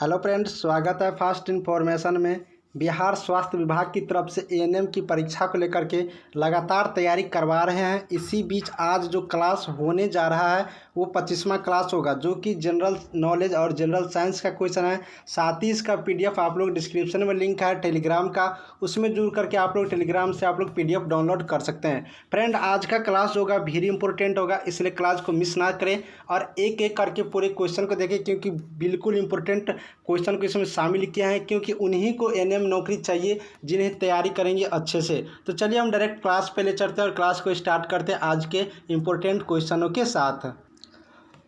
Hello friends, स्वागत है fast information में। बिहार स्वास्थ्य विभाग की तरफ से एएनएम की परीक्षा को लेकर के लगातार तैयारी करवा रहे हैं। इसी बीच आज जो क्लास होने जा रहा है वो 25वां क्लास होगा, जो कि जनरल नॉलेज और जनरल साइंस का क्वेश्चन है। साथ ही इसका पीडीएफ आप लोग डिस्क्रिप्शन में लिंक है टेलीग्राम का, उसमें जुड़ करके आप लोग टेलीग्राम से आप लोग पीडीएफ डाउनलोड कर सकते हैं। फ्रेंड, आज का क्लास होगा वेरी इंपॉर्टेंट होगा, इसलिए क्लास को मिस ना करें और एक एक करके पूरे क्वेश्चन को देखें, क्योंकि बिल्कुल इंपॉर्टेंट क्वेश्चन को इसमें शामिल किया है, क्योंकि उन्हीं को एएनएम नौकरी चाहिए जिन्हें तैयारी करेंगे अच्छे से। तो चलिए हम डायरेक्ट क्लास पे ले चलते हैं और क्लास को स्टार्ट करते हैं आज के इंपॉर्टेंट क्वेश्चनों के साथ।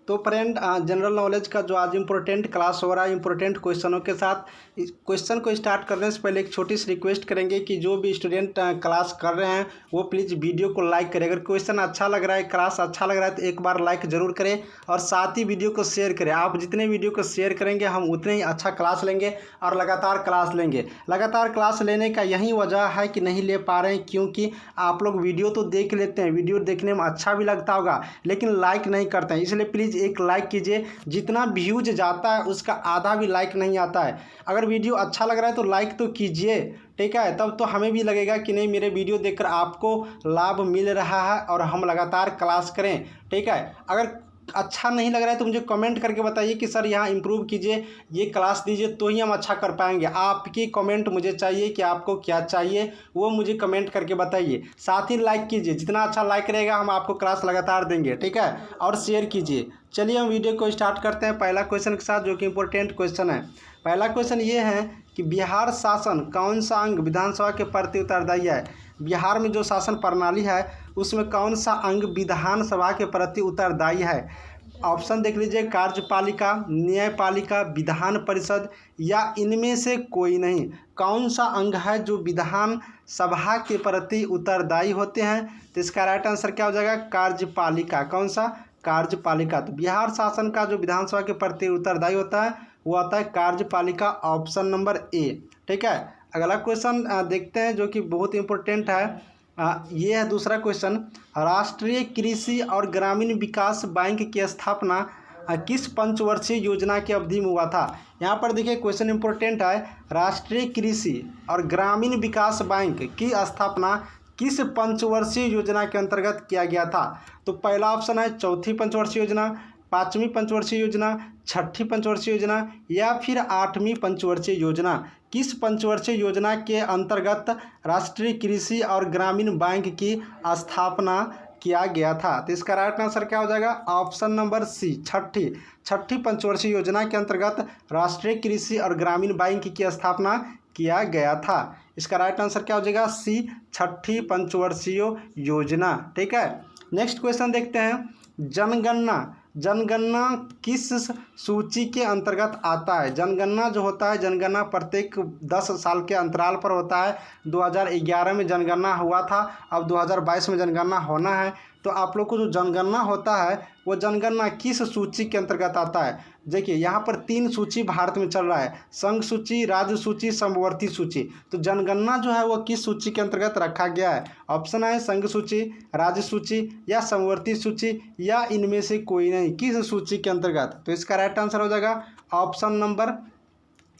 तो फ्रेंड, जनरल नॉलेज का जो आज इंपॉर्टेंट क्लास हो रहा है इंपॉर्टेंट क्वेश्चनों के साथ, इस क्वेश्चन को स्टार्ट करने से पहले एक छोटी सी रिक्वेस्ट करेंगे कि जो भी स्टूडेंट क्लास कर रहे हैं वो प्लीज़ वीडियो को लाइक करें। अगर क्वेश्चन अच्छा लग रहा है, क्लास अच्छा लग रहा है, तो एक बार लाइक ज़रूर करें और साथ ही वीडियो को शेयर करें। आप जितने वीडियो को शेयर करेंगे हम उतने ही अच्छा क्लास लेंगे और लगातार क्लास लेंगे। लगातार क्लास लेने का यही वजह है कि नहीं ले पा रहे हैं, क्योंकि आप लोग वीडियो तो देख लेते हैं, वीडियो देखने में अच्छा भी लगता होगा, लेकिन लाइक नहीं करते हैं। इसलिए प्लीज़ एक लाइक कीजिए। जितना व्यूज जाता है उसका आधा भी लाइक नहीं आता है। अगर वीडियो अच्छा लग रहा है तो लाइक तो कीजिए, ठीक है? तब तो हमें भी लगेगा कि नहीं, मेरे वीडियो देखकर आपको लाभ मिल रहा है और हम लगातार क्लास करें, ठीक है? अगर अच्छा नहीं लग रहा है तो मुझे कमेंट करके बताइए कि सर यहाँ इम्प्रूव कीजिए, ये क्लास दीजिए, तो ही हम अच्छा कर पाएंगे। आपकी कमेंट मुझे चाहिए कि आपको क्या चाहिए, वो मुझे कमेंट करके बताइए। साथ ही लाइक कीजिए, जितना अच्छा लाइक रहेगा हम आपको क्लास लगातार देंगे, ठीक है? और शेयर कीजिए। चलिए हम वीडियो को स्टार्ट करते हैं पहला क्वेश्चन के साथ, जो कि इम्पोर्टेंट क्वेश्चन है। पहला क्वेश्चन ये है कि बिहार शासन कौन सा अंग विधानसभा के प्रति उत्तरदायी है? बिहार में जो शासन प्रणाली है उसमें कौन सा अंग विधानसभा के प्रति उत्तरदायी है? ऑप्शन देख लीजिए, कार्यपालिका, न्यायपालिका, विधान परिषद या इनमें से कोई नहीं। कौन सा अंग है जो विधान सभा के प्रति उत्तरदायी होते हैं? तो इसका राइट आंसर क्या हो जाएगा? कार्यपालिका। कौन सा? कार्यपालिका। तो बिहार शासन का जो विधानसभा के प्रति उत्तरदायी होता है वो आता है कार्यपालिका, ऑप्शन नंबर ए, ठीक है? अगला क्वेश्चन देखते हैं, जो कि बहुत इंपॉर्टेंट है। ये है दूसरा क्वेश्चन। राष्ट्रीय कृषि और ग्रामीण विकास बैंक की स्थापना किस पंचवर्षीय योजना की अवधि में हुआ था? यहाँ पर देखिए क्वेश्चन इंपॉर्टेंट है। राष्ट्रीय कृषि और ग्रामीण विकास बैंक की स्थापना किस पंचवर्षीय योजना के अंतर्गत किया गया था? तो पहला ऑप्शन है चौथी पंचवर्षीय योजना, पाँचवीं पंचवर्षीय योजना, छठी पंचवर्षीय योजना या फिर आठवीं पंचवर्षीय योजना। किस पंचवर्षीय योजना के अंतर्गत राष्ट्रीय कृषि और ग्रामीण बैंक की स्थापना किया गया था? तो इसका राइट आंसर क्या हो जाएगा? ऑप्शन नंबर सी, छठी पंचवर्षीय योजना के अंतर्गत राष्ट्रीय कृषि और ग्रामीण बैंक की स्थापना किया गया था। इसका राइट आंसर क्या हो जाएगा? सी, छठी पंचवर्षीय योजना, ठीक है? नेक्स्ट क्वेश्चन देखते हैं। जनगणना किस सूची के अंतर्गत आता है? जनगणना जो होता है, जनगणना प्रत्येक 10 साल के अंतराल पर होता है। 2011 में जनगणना हुआ था, अब 2022 में जनगणना होना है। तो आप लोग को जो जनगणना होता है वो जनगणना किस सूची के अंतर्गत आता है? देखिए यहाँ पर 3 सूची भारत में चल रहा है, संघ सूची, राज्य सूची, समवर्ती सूची। तो जनगणना जो है वो किस सूची के अंतर्गत रखा गया है? ऑप्शन है संघ सूची, राज्य सूची या समवर्ती सूची या इनमें से कोई नहीं। किस सूची के अंतर्गत? तो इसका राइट आंसर हो जाएगा ऑप्शन नंबर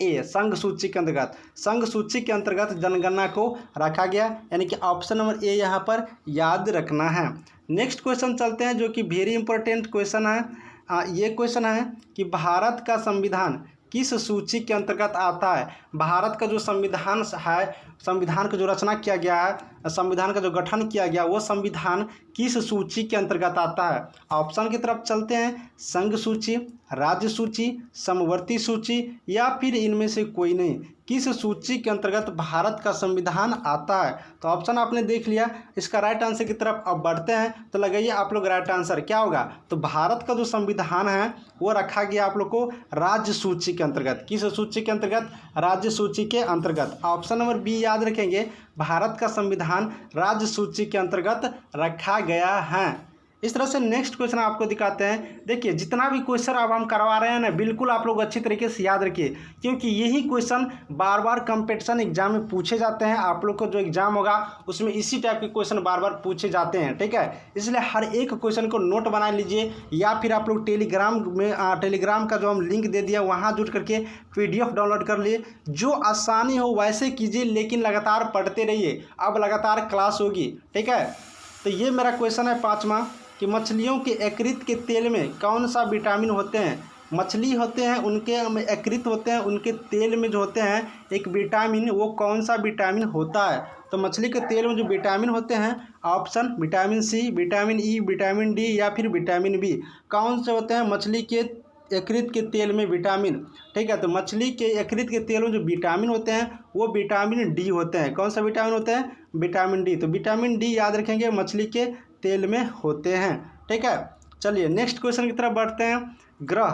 ए, संघ सूची के अंतर्गत। संघ सूची के अंतर्गत जनगणना को रखा गया, यानी कि ऑप्शन नंबर ए यहाँ पर याद रखना है। नेक्स्ट क्वेश्चन चलते हैं, जो कि वेरी इंपॉर्टेंट क्वेश्चन है। ये क्वेश्चन है कि भारत का संविधान किस सूची के अंतर्गत आता है? भारत का जो संविधान है, संविधान का जो रचना किया गया है, संविधान का जो गठन किया गया, वो संविधान किस सूची के अंतर्गत आता है? ऑप्शन की तरफ चलते हैं। संघ सूची, राज्य सूची, समवर्ती सूची या फिर इनमें से कोई नहीं। किस सूची के अंतर्गत भारत का संविधान आता है? तो ऑप्शन आपने देख लिया। इसका राइट आंसर की तरफ अब बढ़ते हैं, तो लगाइए आप लोग राइट आंसर क्या होगा? तो भारत का जो संविधान है वो रखा गया आप लोग को राज्य सूची के अंतर्गत। किस सूची के अंतर्गत? राज्य सूची के अंतर्गत। ऑप्शन नंबर बी याद रखेंगे, भारत का संविधान राज्य सूची के अंतर्गत रखा गया है। इस तरह से नेक्स्ट क्वेश्चन आपको दिखाते हैं। देखिए जितना भी क्वेश्चन अब हम करवा रहे हैं ना, बिल्कुल आप लोग अच्छी तरीके से याद रखिए, क्योंकि यही क्वेश्चन बार बार कंपटीशन एग्जाम में पूछे जाते हैं। आप लोग को जो एग्जाम होगा उसमें इसी टाइप के क्वेश्चन बार बार पूछे जाते हैं, ठीक है। इसलिए हर एक क्वेश्चन को नोट बना लीजिए, या फिर आप लोग टेलीग्राम का जो हम लिंक दे दिया वहाँ जुड़ करके PDF डाउनलोड कर लिए। जो आसानी हो वैसे कीजिए, लेकिन लगातार पढ़ते रहिए। अब लगातार क्लास होगी, ठीक है। तो ये मेरा क्वेश्चन है 5वां कि मछलियों के यकृत के तेल में कौन सा विटामिन होते हैं। मछली होते हैं उनके यकृत होते हैं, उनके तेल में जो होते हैं एक विटामिन, वो कौन सा विटामिन होता है। तो मछली के तेल में जो विटामिन होते हैं, option vitamin C, vitamin E, vitamin D या फिर विटामिन B। कौन से होते हैं मछली के यकृत के तेल में विटामिन, ठीक है। तो मछली के यकृत के तेल में जो विटामिन होते हैं वो विटामिन D होते हैं। कौन सा विटामिन होते हैं, विटामिन D। तो विटामिन D याद रखेंगे मछली के तेल में होते हैं, ठीक है। चलिए नेक्स्ट क्वेश्चन की तरफ बढ़ते हैं। ग्रह,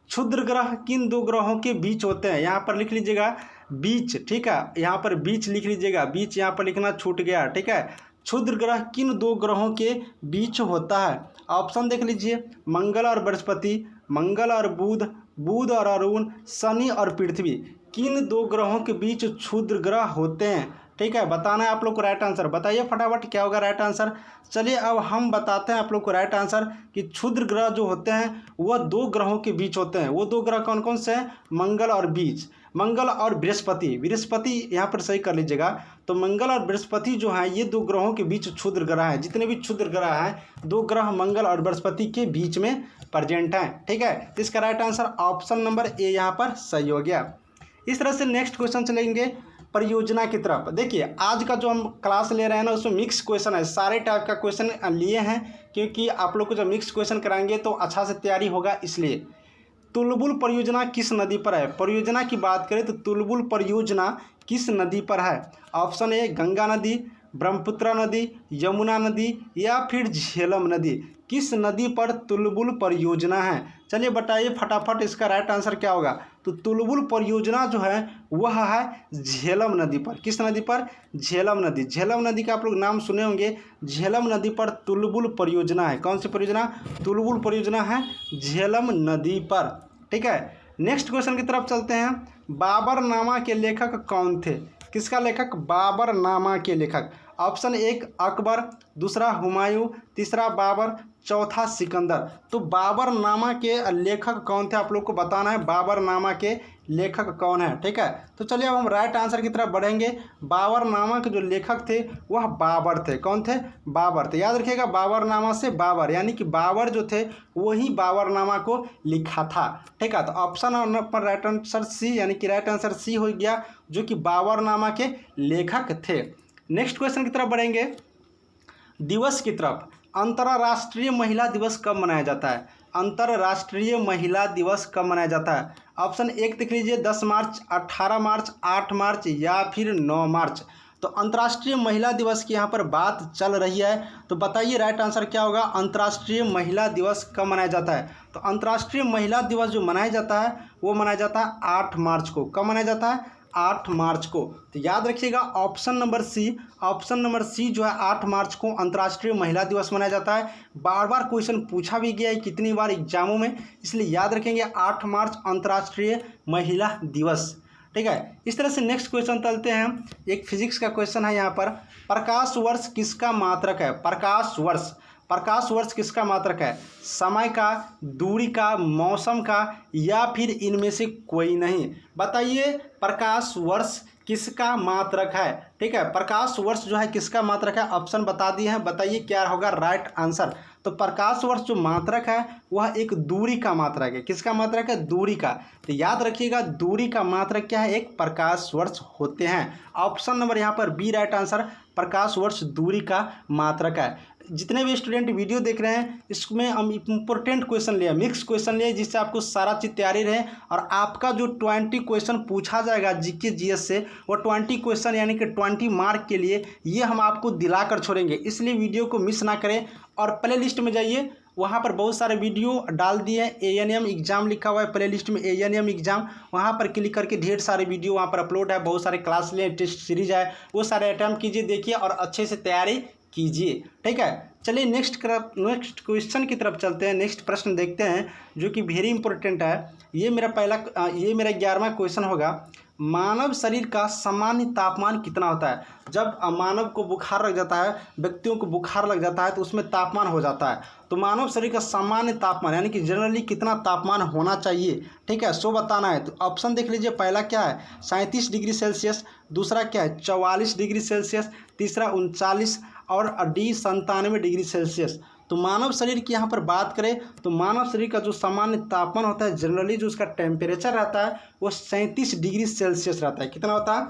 क्षुद्र ग्रह किन दो ग्रहों के बीच होते हैं। यहाँ पर लिख लीजिएगा बीच, ठीक है। यहाँ पर बीच लिख लीजिएगा, बीच यहाँ पर लिखना छूट गया, ठीक है। क्षुद्र ग्रह किन दो ग्रहों के बीच होता है। ऑप्शन देख लीजिए, मंगल और बृहस्पति, मंगल और बुध, बुध और अरुण, शनि और पृथ्वी। किन दो ग्रहों के बीच क्षुद्र ग्रह होते हैं, ठीक है। बताना है आप लोग को राइट आंसर, बताइए फटाफट क्या होगा राइट आंसर। चलिए अब हम बताते हैं आप लोग को राइट आंसर कि क्षुद्र ग्रह जो होते हैं वह दो ग्रहों के बीच होते हैं। वो दो ग्रह कौन कौन से हैं, मंगल और बीच, मंगल और बृहस्पति। बृहस्पति यहाँ पर सही कर लीजिएगा। तो मंगल और बृहस्पति जो हैं ये दो ग्रहों के बीच क्षुद्र ग्रह हैं। जितने भी क्षुद्र ग्रह हैं दो ग्रह मंगल और बृहस्पति के बीच में प्रेजेंट हैं, ठीक है। तो इसका right answer option number A यहाँ पर सही हो गया। इस तरह से नेक्स्ट क्वेश्चन चलेंगे परियोजना की तरफ। देखिए आज का जो हम क्लास ले रहे हैं ना उसमें मिक्स क्वेश्चन है, सारे टाइप का क्वेश्चन लिए हैं, क्योंकि आप लोग को जब मिक्स क्वेश्चन कराएंगे तो अच्छा से तैयारी होगा इसलिए। तुलबुल परियोजना किस नदी पर है। परियोजना की बात करें तो तुलबुल परियोजना किस नदी पर है। ऑप्शन ए गंगा नदी, ब्रह्मपुत्र नदी, यमुना नदी या फिर झेलम नदी। किस नदी पर तुलबुल परियोजना है। चलिए बताइए फटाफट इसका राइट आंसर क्या होगा। तो तुलबुल परियोजना जो है वह है झेलम नदी पर। किस नदी पर, झेलम नदी। झेलम नदी का आप लोग नाम सुने होंगे। झेलम नदी पर तुलबुल परियोजना है। कौन सी परियोजना, तुलबुल परियोजना है झेलम नदी पर, ठीक है। नेक्स्ट क्वेश्चन की तरफ चलते हैं। बाबरनामा के लेखक कौन थे। किसका लेखक, बाबरनामा के लेखक। ऑप्शन एक अकबर, दूसरा हुमायूं, तीसरा बाबर, चौथा सिकंदर। तो बाबरनामा के लेखक कौन थे आप लोग को बताना है। बाबरनामा के लेखक कौन है, ठीक है। तो चलिए अब हम राइट आंसर की तरफ बढ़ेंगे। बाबरनामा के जो लेखक थे वह बाबर थे। कौन थे, बाबर थे। याद रखिएगा बाबरनामा से बाबर, यानी कि बाबर जो थे वही बाबरनामा को लिखा था, ठीक है। तो ऑप्शन पर राइट आंसर सी, यानी कि राइट आंसर सी हो गया, जो कि बाबरनामा के लेखक थे। नेक्स्ट क्वेश्चन की तरफ बढ़ेंगे, दिवस की तरफ। अंतर्राष्ट्रीय महिला दिवस कब मनाया जाता है। अंतर्राष्ट्रीय महिला दिवस कब मनाया जाता है। ऑप्शन एक देख लीजिए, 10 मार्च, 18 मार्च, 8 मार्च या फिर 9 मार्च। तो अंतर्राष्ट्रीय महिला दिवस की यहाँ पर बात चल रही है, तो बताइए राइट आंसर क्या होगा। अंतर्राष्ट्रीय महिला दिवस कब मनाया जाता है। तो अंतर्राष्ट्रीय महिला दिवस जो मनाया जाता है वो मनाया जाता है 8 मार्च को। कब मनाया जाता है, 8 मार्च को। तो याद रखिएगा option number C, option number C जो है 8 मार्च को अंतर्राष्ट्रीय महिला दिवस मनाया जाता है। बार बार क्वेश्चन पूछा भी गया है कितनी बार एग्जामों में, इसलिए याद रखेंगे 8 मार्च अंतर्राष्ट्रीय महिला दिवस, ठीक है। इस तरह से नेक्स्ट क्वेश्चन चलते हैं। एक फिजिक्स का क्वेश्चन है यहाँ पर। प्रकाश वर्ष किसका मात्रक है। प्रकाश वर्ष, प्रकाश वर्ष किसका मात्रक है। समय का, दूरी का, मौसम का या फिर इनमें से कोई नहीं। बताइए प्रकाश वर्ष किसका मात्रक है, ठीक है। प्रकाश वर्ष जो है किसका मात्रक है, ऑप्शन बता दिए हैं, बताइए क्या होगा राइट आंसर। तो प्रकाश वर्ष जो मात्रक है वह एक दूरी का मात्रक है। किसका मात्रक है, दूरी का। तो याद रखिएगा दूरी का मात्रक क्या है, एक प्रकाश वर्ष होते हैं। ऑप्शन नंबर यहाँ पर बी राइट आंसर, प्रकाश वर्ष दूरी का मात्रक है। जितने भी स्टूडेंट वीडियो देख रहे हैं इसमें हम इंपॉर्टेंट क्वेश्चन लिए, मिक्स क्वेश्चन लिए, जिससे आपको सारा चीज़ तैयारी रहे और आपका जो 20 क्वेश्चन पूछा जाएगा जीके जीएस से, वो 20 क्वेश्चन यानी कि 20 मार्क के लिए ये हम आपको दिलाकर छोड़ेंगे। इसलिए वीडियो को मिस ना करें और प्ले लिस्ट में जाइए, वहाँ पर बहुत सारे वीडियो डाल दिए हैं। ANM एग्जाम लिखा हुआ है प्ले लिस्ट में, ANM एग्जाम, वहाँ पर क्लिक करके ढेर सारे वीडियो वहाँ पर अपलोड है। बहुत सारे क्लास लिए, टेस्ट सीरीज है, वो सारे अटैम्प्ट कीजिए, देखिए और अच्छे से तैयारी कीजिए, ठीक है। चलिए नेक्स्ट क्वेश्चन की तरफ चलते हैं। नेक्स्ट प्रश्न देखते हैं जो कि वेरी इंपॉर्टेंट है। ये मेरा 11वां क्वेश्चन होगा। मानव शरीर का सामान्य तापमान कितना होता है? जब मानव को बुखार लग जाता है, व्यक्तियों को बुखार लग जाता है तो उसमें तापमान हो जाता है। तो मानव शरीर का सामान्य तापमान यानी कि जनरली कितना तापमान होना चाहिए, ठीक है, सो बताना है। तो ऑप्शन देख लीजिए। पहला क्या है 37 डिग्री सेल्सियस, दूसरा क्या है 44 डिग्री सेल्सियस, तीसरा 39 और डी 97 डिग्री सेल्सियस। तो मानव शरीर की यहाँ पर बात करें तो मानव शरीर का जो सामान्य तापमान होता है, जनरली जो उसका टेम्परेचर रहता है वो 37 डिग्री सेल्सियस रहता है। कितना होता है?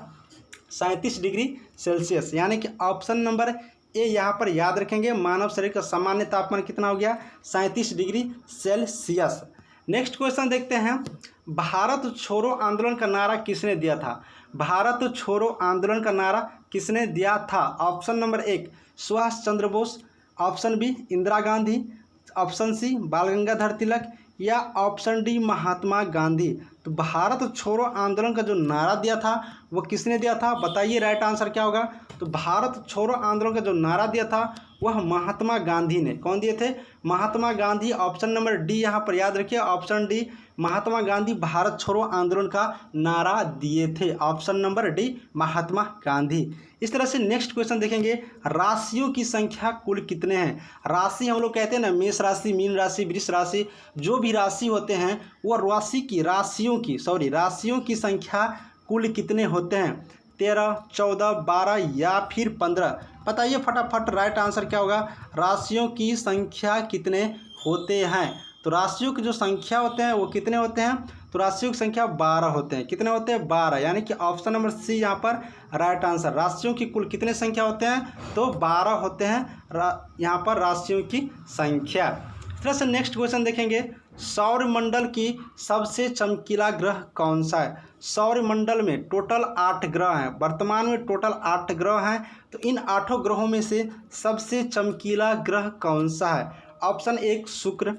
37 डिग्री सेल्सियस। यानी कि ऑप्शन नंबर ए यहाँ पर याद रखेंगे। मानव शरीर का सामान्य तापमान कितना हो गया? 37 डिग्री सेल्सियस। नेक्स्ट क्वेश्चन देखते हैं। भारत छोड़ो आंदोलन का नारा किसने दिया था? भारत छोड़ो आंदोलन का नारा किसने दिया था? Option number 1 Subhash Chandra Bose, option B Indira Gandhi, option C Bal Gangadhar तिलक या ऑप्शन डी महात्मा गांधी। तो भारत छोड़ो आंदोलन का जो नारा दिया था वो किसने दिया था? बताइए राइट आंसर क्या होगा? तो भारत छोड़ो आंदोलन का जो नारा दिया था वह महात्मा गांधी ने। कौन दिए थे? Mahatma Gandhi. Option number D यहाँ पर याद रखिए, ऑप्शन डी महात्मा गांधी भारत छोड़ो आंदोलन का नारा दिए थे। Option number D Mahatma Gandhi. इस तरह से नेक्स्ट क्वेश्चन देखेंगे। राशियों की संख्या कुल कितने हैं? राशि हम लोग कहते हैं ना, मेष राशि, मीन राशि, वृष राशि, जो भी राशि होते हैं वो राशियों की संख्या कुल कितने होते हैं? 13, 14, 12 या फिर 15? बताइए फटाफट राइट आंसर क्या होगा? राशियों की संख्या कितने होते हैं? तो राशियों की जो संख्या होते हैं वो कितने होते हैं? तो राशियों की संख्या 12 होते हैं। कितने होते हैं? 12। यानी कि ऑप्शन नंबर सी यहाँ पर राइट आंसर। राशियों की कुल कितने संख्या होते हैं? तो 12 होते हैं यहाँ पर राशियों की संख्या। इस तरह से नेक्स्ट क्वेश्चन देखेंगे। सौरमंडल की सबसे चमकीला ग्रह कौन सा है? सौरमंडल में टोटल 8 ग्रह हैं। वर्तमान में टोटल 8 ग्रह हैं। तो इन 8 ग्रहों में से सबसे चमकीला ग्रह कौन सा है? ऑप्शन 1 शुक्र,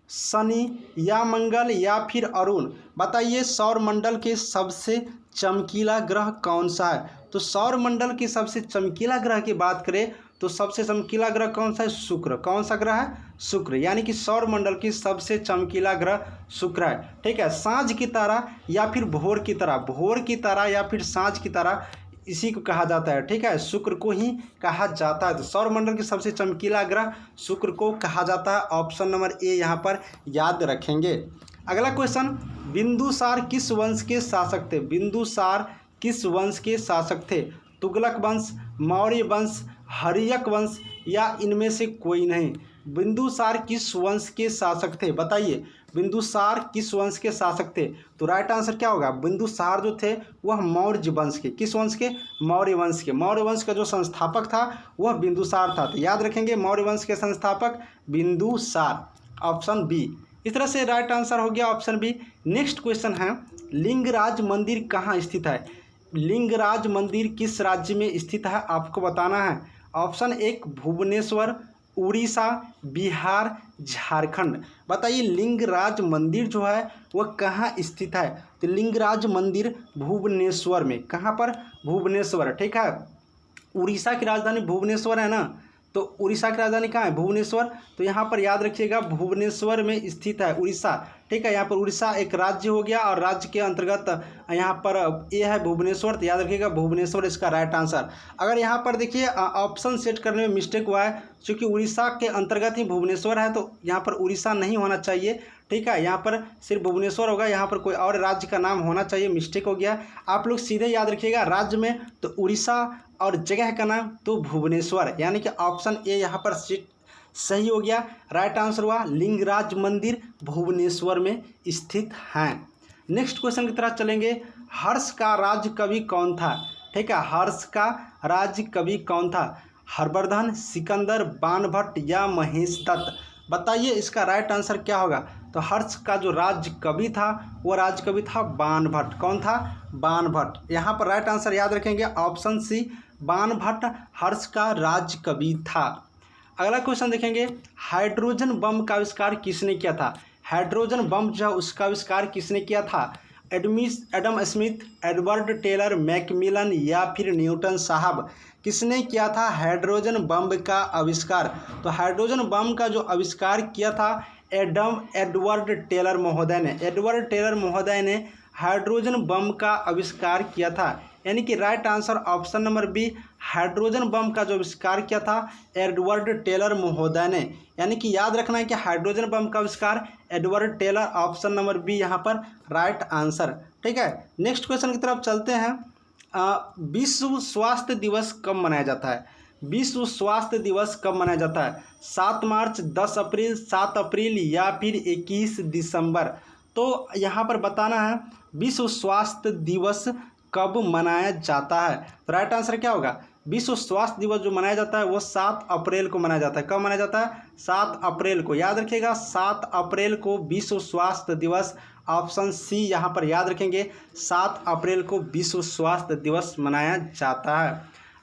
शनि या मंगल या फिर अरुण। बताइए सौरमंडल के सबसे चमकीला ग्रह कौन सा है? तो सौरमंडल की सबसे चमकीला ग्रह की बात करें तो सबसे चमकीला ग्रह कौन सा है? शुक्र। कौन सा ग्रह है? शुक्र। यानी कि सौरमंडल की सबसे चमकीला ग्रह शुक्र है। ठीक है। सांझ की तारा या फिर भोर की तारा या फिर सांझ की तारा, इसी को कहा जाता है। ठीक है, शुक्र को ही कहा जाता है। तो सौरमंडल की सबसे चमकीला ग्रह शुक्र को कहा जाता है। ऑप्शन नंबर ए यहाँ पर याद रखेंगे। अगला क्वेश्चन, बिंदुसार किस वंश के शासक थे? बिंदुसार किस वंश के शासक थे? तुगलक वंश, मौर्य वंश, हर्यक वंश या इनमें से कोई नहीं? बिंदुसार किस वंश के शासक थे? बताइए बिंदुसार किस वंश के शासक थे? तो राइट आंसर क्या होगा? बिंदुसार जो थे वह मौर्य वंश के, किस वंश के? मौर्य वंश के। मौर्य वंश का जो संस्थापक था वह बिंदुसार था। तो याद रखेंगे मौर्य वंश के संस्थापक बिंदुसार। Option B. इस तरह से राइट आंसर हो गया ऑप्शन बी। नेक्स्ट क्वेश्चन है, लिंगराज मंदिर कहाँ स्थित है? लिंगराज मंदिर किस राज्य में स्थित है आपको बताना है। ऑप्शन 1 भुवनेश्वर, उड़ीसा, बिहार, झारखंड। बताइए लिंगराज मंदिर जो है वह कहाँ स्थित है? तो लिंगराज मंदिर भुवनेश्वर में। कहाँ पर? भुवनेश्वर। ठीक है, उड़ीसा की राजधानी भुवनेश्वर है ना, तो उड़ीसा की राजधानी कहाँ है? भुवनेश्वर। तो यहाँ पर याद रखिएगा भुवनेश्वर में स्थित है उड़ीसा। ठीक है, यहाँ पर उड़ीसा एक राज्य हो गया और राज्य के अंतर्गत यहाँ पर ये है भुवनेश्वर। तो याद रखिएगा भुवनेश्वर इसका राइट आंसर। अगर यहाँ पर देखिए ऑप्शन सेट करने में मिस्टेक हुआ है, क्योंकि उड़ीसा के अंतर्गत ही भुवनेश्वर है तो यहाँ पर उड़ीसा नहीं होना चाहिए। ठीक है, यहाँ पर सिर्फ भुवनेश्वर होगा, यहाँ पर कोई और राज्य का नाम होना चाहिए, मिस्टेक हो गया। आप लोग सीधे याद रखिएगा राज्य में तो उड़ीसा और जगह का नाम तो भुवनेश्वर। यानी कि ऑप्शन ए यहाँ पर सही हो गया। राइट आंसर हुआ लिंगराज मंदिर भुवनेश्वर में स्थित हैं। नेक्स्ट क्वेश्चन की तरफ चलेंगे। हर्ष का राज्य कवि कौन था? ठीक है, हर्ष का राज्य कवि कौन था? हर्षवर्धन, सिकंदर, बाणभट्ट या महेश दत्त? बताइए इसका राइट आंसर क्या होगा? तो हर्ष का जो राज्य कवि था वो राज्य कवि था बाणभट्ट। कौन था? बाणभट्ट। यहाँ पर राइट आंसर याद रखेंगे ऑप्शन सी बाणभट्ट हर्ष का राज्य कवि था। अगला क्वेश्चन देखेंगे, हाइड्रोजन बम का आविष्कार किसने किया था? हाइड्रोजन बम जो है उसका आविष्कार किसने किया था? Adam Smith, Edward Teller, Macmillan या फिर न्यूटन साहब? किसने किया था हाइड्रोजन बम का आविष्कार? तो हाइड्रोजन बम का जो आविष्कार किया था एडवर्ड टेलर महोदय ने। एडवर्ड टेलर महोदय ने हाइड्रोजन बम का आविष्कार किया था, यानी कि right answer option number B, hydrogen bomb का जो आविष्कार किया था एडवर्ड टेलर महोदय ने। यानी कि याद रखना है कि हाइड्रोजन बम का आविष्कार Edward Teller, option number B यहाँ पर राइट आंसर। ठीक है, नेक्स्ट क्वेश्चन की तरफ चलते हैं। विश्व स्वास्थ्य दिवस कब मनाया जाता है? विश्व स्वास्थ्य दिवस कब मनाया जाता है? 7 मार्च, 10 अप्रैल, 7 अप्रैल या फिर 21 दिसंबर? तो यहाँ पर बताना है विश्व स्वास्थ्य दिवस कब मनाया जाता है। तो राइट आंसर क्या होगा? विश्व स्वास्थ्य दिवस जो मनाया जाता है वो 7 अप्रैल को मनाया जाता है। कब मनाया जाता है? 7 अप्रैल को। याद रखिएगा 7 अप्रैल को विश्व स्वास्थ्य दिवस, ऑप्शन सी यहाँ पर याद रखेंगे, 7 अप्रैल को विश्व स्वास्थ्य दिवस मनाया जाता है।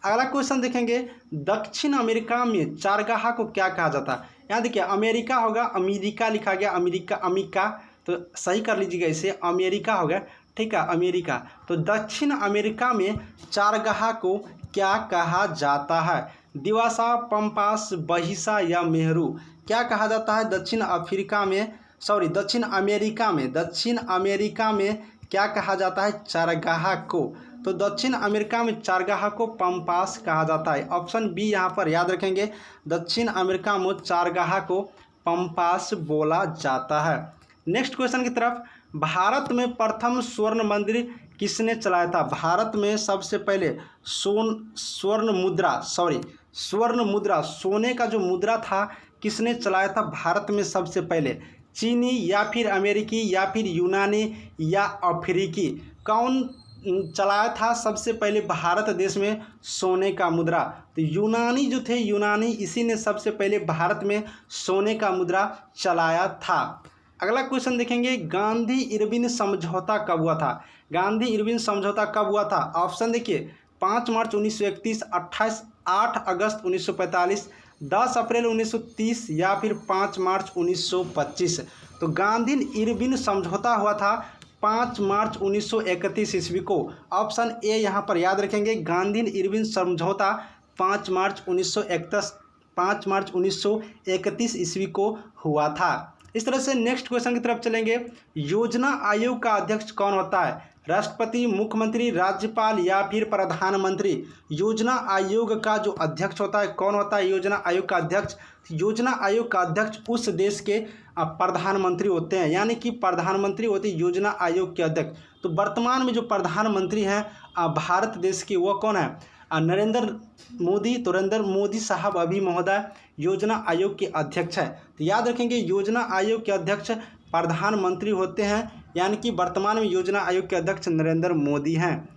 अगला क्वेश्चन देखेंगे, दक्षिण अमेरिका में चारगाह को क्या कहा जाता है? यहाँ देखिए अमेरिका होगा, अमेरिका लिखा गया, अमेरिका तो सही कर लीजिएगा, इसे अमेरिका होगा। ठीक है, अमेरिका। तो दक्षिण अमेरिका में चारगाह को क्या कहा जाता है? दिवासा, पंपास, बहिसा या मेहरू? क्या कहा जाता है दक्षिण अमेरिका में क्या कहा जाता है चारगाह को? तो दक्षिण अमेरिका में चारगाह को पंपास कहा जाता है। ऑप्शन बी यहाँ पर याद रखेंगे, दक्षिण अमेरिका में चारगाह को पंपास बोला जाता है। नेक्स्ट क्वेश्चन की तरफ, भारत में प्रथम स्वर्ण मंदिर किसने चलाया था? भारत में सबसे पहले स्वर्ण मुद्रा, सोने का जो मुद्रा था किसने चलाया था भारत में सबसे पहले? चीनी या फिर अमेरिकी या फिर यूनानी या अफ्रीकी? कौन चलाया था सबसे पहले भारत देश में सोने का मुद्रा? तो यूनानी जो थे, यूनानी, इसी ने सबसे पहले भारत में सोने का मुद्रा चलाया था। अगला क्वेश्चन देखेंगे, गांधी इरविन समझौता कब हुआ था? गांधी इरविन समझौता कब हुआ था? ऑप्शन देखिए, 5 मार्च 1931, 8 अगस्त 1945, 10 अप्रैल 1930 या फिर 5 मार्च 1925? तो गांधी इरविन समझौता हुआ था 5 मार्च 1931 ईस्वी को। ऑप्शन ए यहाँ पर याद रखेंगे, गांधी इरविन समझौता 5 मार्च 1931 ईस्वी को हुआ था। इस तरह से नेक्स्ट क्वेश्चन की तरफ चलेंगे, योजना आयोग का अध्यक्ष कौन होता है? राष्ट्रपति, मुख्यमंत्री, राज्यपाल या फिर प्रधानमंत्री? योजना आयोग का जो अध्यक्ष होता है कौन होता है? योजना आयोग का अध्यक्ष, योजना आयोग का अध्यक्ष उस देश के प्रधानमंत्री होते हैं, यानी कि प्रधानमंत्री होते हैं योजना आयोग के अध्यक्ष। तो वर्तमान में जो प्रधानमंत्री हैं भारत देश के, वो कौन है? नरेंद्र मोदी। तो नरेंद्र मोदी साहब अभी महोदय योजना आयोग के अध्यक्ष है। तो याद रखेंगे योजना आयोग के अध्यक्ष प्रधानमंत्री होते हैं, यानी कि वर्तमान में योजना आयोग के अध्यक्ष नरेंद्र मोदी हैं।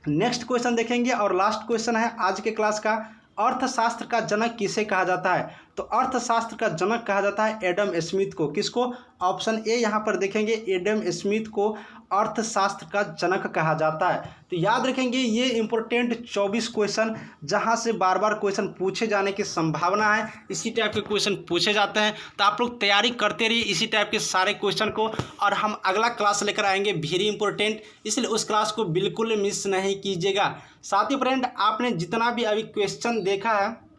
नेक्स्ट क्वेश्चन देखेंगे और लास्ट क्वेश्चन है आज के क्लास का, अर्थशास्त्र का जनक किसे कहा जाता है? तो अर्थशास्त्र का जनक कहा जाता है एडम स्मिथ को। किसको? ऑप्शन ए यहाँ पर देखेंगे, एडम स्मिथ को अर्थशास्त्र का जनक कहा जाता है। तो याद रखेंगे ये इंपॉर्टेंट 24 क्वेश्चन जहाँ से बार बार क्वेश्चन पूछे जाने की संभावना है, इसी टाइप के क्वेश्चन पूछे जाते हैं। तो आप लोग तैयारी करते रहिए इसी टाइप के सारे क्वेश्चन को, और हम अगला क्लास लेकर आएंगे वेरी इंपॉर्टेंट, इसलिए उस क्लास को बिल्कुल मिस नहीं कीजिएगा। साथ ही फ्रेंड, आपने जितना भी अभी क्वेश्चन देखा है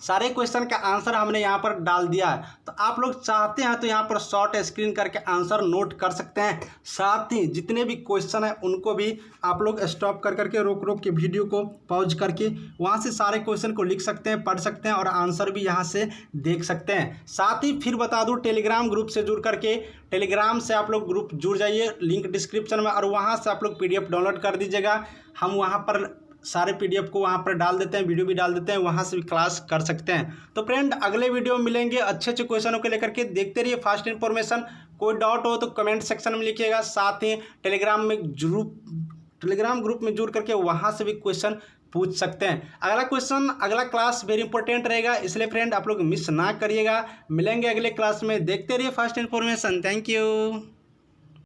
सारे क्वेश्चन का आंसर हमने यहाँ पर डाल दिया है। तो आप लोग चाहते हैं तो यहाँ पर शॉर्ट स्क्रीन करके आंसर नोट कर सकते हैं। साथ ही जितने भी क्वेश्चन हैं उनको भी आप लोग स्टॉप कर करके रोक के वीडियो को पॉज करके वहाँ से सारे क्वेश्चन को लिख सकते हैं, पढ़ सकते हैं और आंसर भी यहाँ से देख सकते हैं। साथ ही फिर बता दूँ, टेलीग्राम ग्रुप से जुड़ करके, टेलीग्राम से आप लोग ग्रुप जुड़ जाइए, लिंक डिस्क्रिप्शन में, और वहाँ से आप लोग PDF डाउनलोड कर दीजिएगा। हम वहाँ पर सारे PDF को वहाँ पर डाल देते हैं, वीडियो भी डाल देते हैं, वहाँ से भी क्लास कर सकते हैं। तो फ्रेंड, अगले वीडियो में मिलेंगे अच्छे क्वेश्चनों को लेकर के। देखते रहिए फास्ट इन्फॉर्मेशन। कोई डाउट हो तो कमेंट सेक्शन में लिखिएगा। साथ ही टेलीग्राम ग्रुप में जुड़ करके वहाँ से भी क्वेश्चन पूछ सकते हैं। अगला क्लास वेरी इंपॉर्टेंट रहेगा, इसलिए फ्रेंड आप लोग मिस ना करिएगा। मिलेंगे अगले क्लास में। देखते रहिए फास्ट इन्फॉर्मेशन। Thank you.